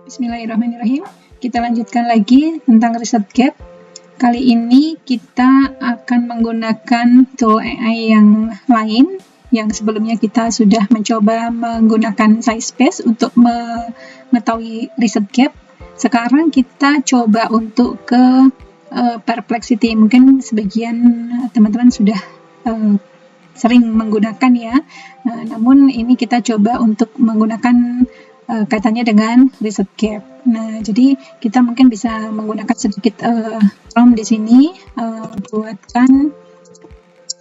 Bismillahirrahmanirrahim. Kita lanjutkan lagi tentang riset gap. Kali ini kita akan menggunakan tool AI yang lain yang sebelumnya kita sudah mencoba menggunakan SciSpace untuk mengetahui riset gap. Sekarang kita coba untuk ke Perplexity. Mungkin sebagian teman-teman sudah sering menggunakan ya. Namun ini kita coba untuk menggunakan kaitannya dengan riset gap. Nah, jadi kita mungkin bisa menggunakan sedikit prompt di sini, buatkan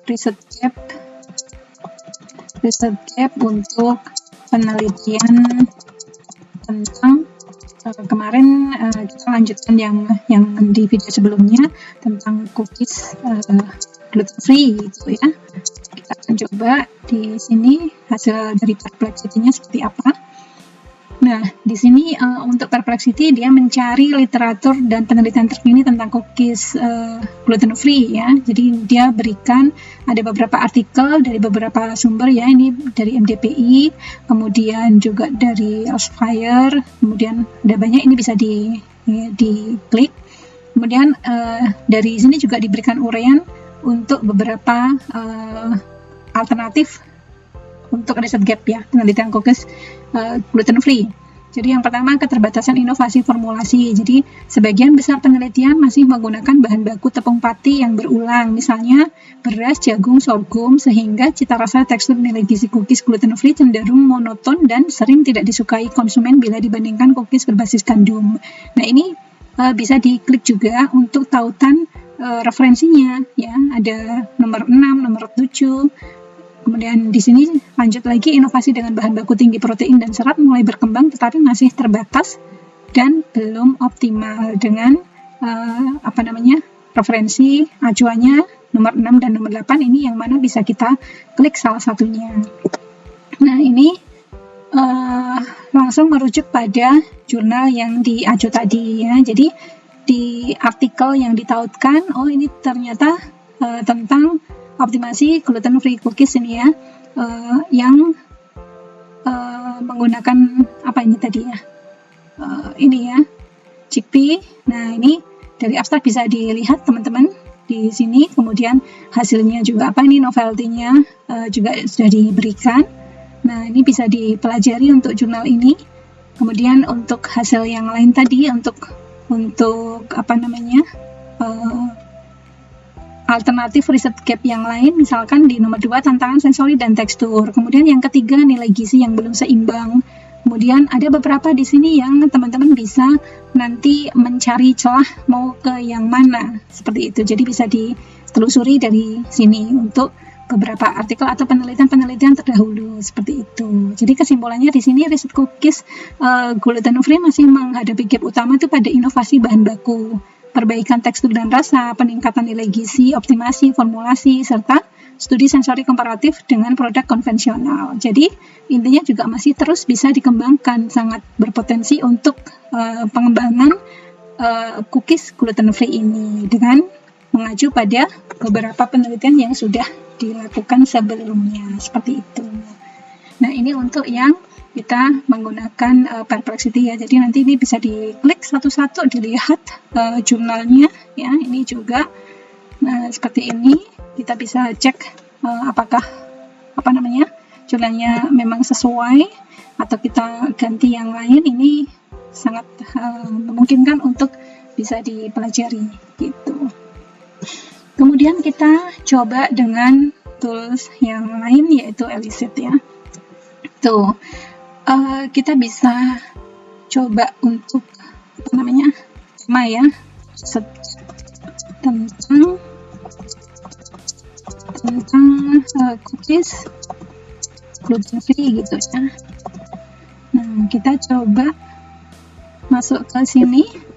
riset gap untuk penelitian tentang kemarin kita lanjutkan yang di video sebelumnya tentang cookies gluten free gitu ya. Kita akan coba di sini hasil dari Perplexity-nya seperti apa. Nah, di sini untuk Perplexity dia mencari literatur dan penelitian terkini tentang cookies gluten free ya. Jadi dia berikan ada beberapa artikel dari beberapa sumber ya. Ini dari MDPI, kemudian juga dari Elsevier, kemudian ada banyak, ini bisa diklik. Kemudian dari sini juga diberikan uraian untuk beberapa alternatif untuk riset gap ya, penelitian cookies gluten free. Jadi yang pertama, keterbatasan inovasi formulasi. Jadi sebagian besar penelitian masih menggunakan bahan baku tepung pati yang berulang, misalnya beras, jagung, sorghum, sehingga cita rasa, tekstur, nilai gizi cookies gluten free cenderung monoton dan sering tidak disukai konsumen bila dibandingkan cookies berbasis gandum. Nah, ini bisa diklik juga untuk tautan referensinya ya. Ada nomor 6, nomor 7. Kemudian di sini lanjut lagi, inovasi dengan bahan baku tinggi protein dan serat mulai berkembang tetapi masih terbatas dan belum optimal dengan referensi acuannya nomor 6 dan nomor 8 ini yang mana bisa kita klik salah satunya. Nah, ini langsung merujuk pada jurnal yang diacu tadi ya. Jadi di artikel yang ditautkan, oh ini ternyata tentang optimasi gluten free cookies ini ya, yang menggunakan apa ini tadi ya, ini ya, chickpea. Nah, ini dari abstrak bisa dilihat teman-teman di sini. Kemudian hasilnya juga apa, ini novelty-nya juga sudah diberikan. Nah, ini bisa dipelajari untuk jurnal ini. Kemudian untuk hasil yang lain tadi, untuk alternatif riset gap yang lain, misalkan di nomor 2 tantangan sensori dan tekstur. Kemudian yang ketiga, nilai gizi yang belum seimbang. Kemudian ada beberapa di sini yang teman-teman bisa nanti mencari celah mau ke yang mana, seperti itu. Jadi bisa ditelusuri dari sini untuk beberapa artikel atau penelitian-penelitian terdahulu, seperti itu. Jadi kesimpulannya di sini riset cookies gluten free masih menghadapi gap utama itu pada inovasi bahan baku, perbaikan tekstur dan rasa, peningkatan nilai gizi, optimasi formulasi, serta studi sensori komparatif dengan produk konvensional. Jadi intinya juga masih terus bisa dikembangkan, sangat berpotensi untuk pengembangan cookies gluten free ini dengan mengacu pada beberapa penelitian yang sudah dilakukan sebelumnya, seperti itu. Nah, ini untuk yang kita menggunakan Perplexity ya. Jadi nanti ini bisa diklik satu-satu, dilihat jurnalnya ya. Ini juga seperti ini, kita bisa cek apakah jurnalnya memang sesuai atau kita ganti yang lain. Ini sangat memungkinkan untuk bisa dipelajari gitu. Kemudian kita coba dengan tools yang lain, yaitu Elicit ya. Tuh, kita bisa coba untuk tentang cookies gluten free gitu ya. Nah, kita coba masuk ke sini.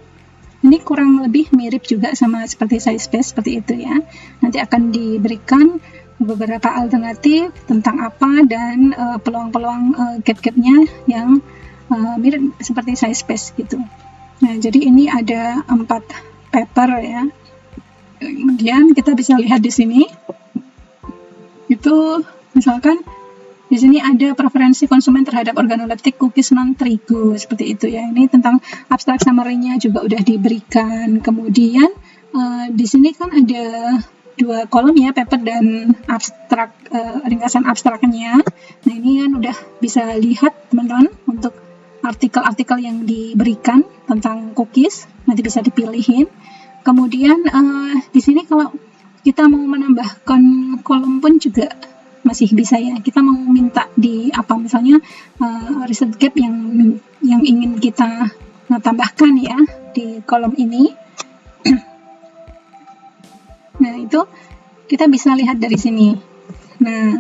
Ini kurang lebih mirip juga sama seperti SciSpace, seperti itu ya. Nanti akan diberikan beberapa alternatif tentang apa dan peluang-peluang gap-gapnya yang mirip seperti SciSpace gitu. Nah, jadi ini ada 4 paper ya. Kemudian kita bisa lihat di sini itu misalkan Di sini ada preferensi konsumen terhadap organoleptik cookies non-terigu, seperti itu ya. Ini tentang abstrak summary-nya juga udah diberikan. Kemudian di sini kan ada 2 kolom ya, paper dan abstrak, ringkasan abstraknya. Nah, ini kan udah bisa lihat teman-teman untuk artikel-artikel yang diberikan tentang cookies, nanti bisa dipilihin. Kemudian di sini kalau kita mau menambahkan kolom pun juga masih bisa ya. Kita mau minta di apa, misalnya result gap yang ingin kita tambahkan ya di kolom ini. Nah, itu kita bisa lihat dari sini. Nah,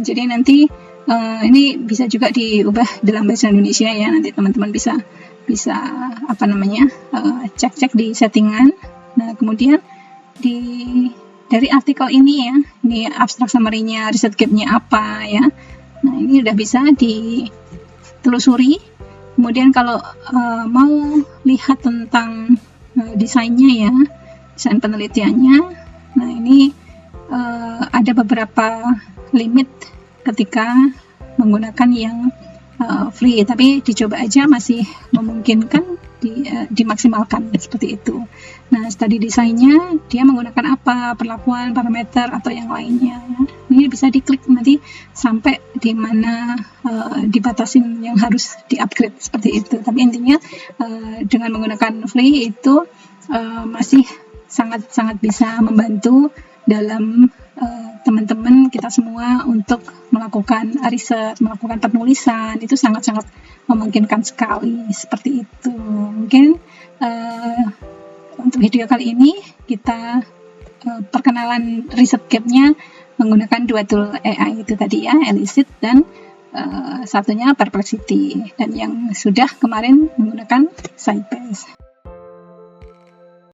jadi nanti ini bisa juga diubah dalam bahasa Indonesia ya. Nanti teman-teman bisa apa namanya, cek-cek di settingan. Nah, kemudian dari artikel ini ya, ini abstrak summary-nya, result gap-nya apa ya. Nah, ini udah bisa ditelusuri. Kemudian kalau mau lihat tentang desainnya ya, desain penelitiannya, nah ini ada beberapa limit ketika menggunakan yang free, tapi dicoba aja, masih memungkinkan dimaksimalkan seperti itu. Nah, study desainnya dia menggunakan apa, perlakuan, parameter atau yang lainnya. Ini bisa diklik nanti sampai di mana dibatasin yang harus di-upgrade seperti itu. Tapi intinya dengan menggunakan free itu masih sangat bisa membantu dalam teman-teman kita semua untuk melakukan riset, melakukan penulisan. Itu sangat-sangat memungkinkan sekali seperti itu. Mungkin untuk video kali ini kita perkenalan riset gap-nya menggunakan 2 tool AI itu tadi ya, Elicit dan satunya Perplexity, dan yang sudah kemarin menggunakan SciPace.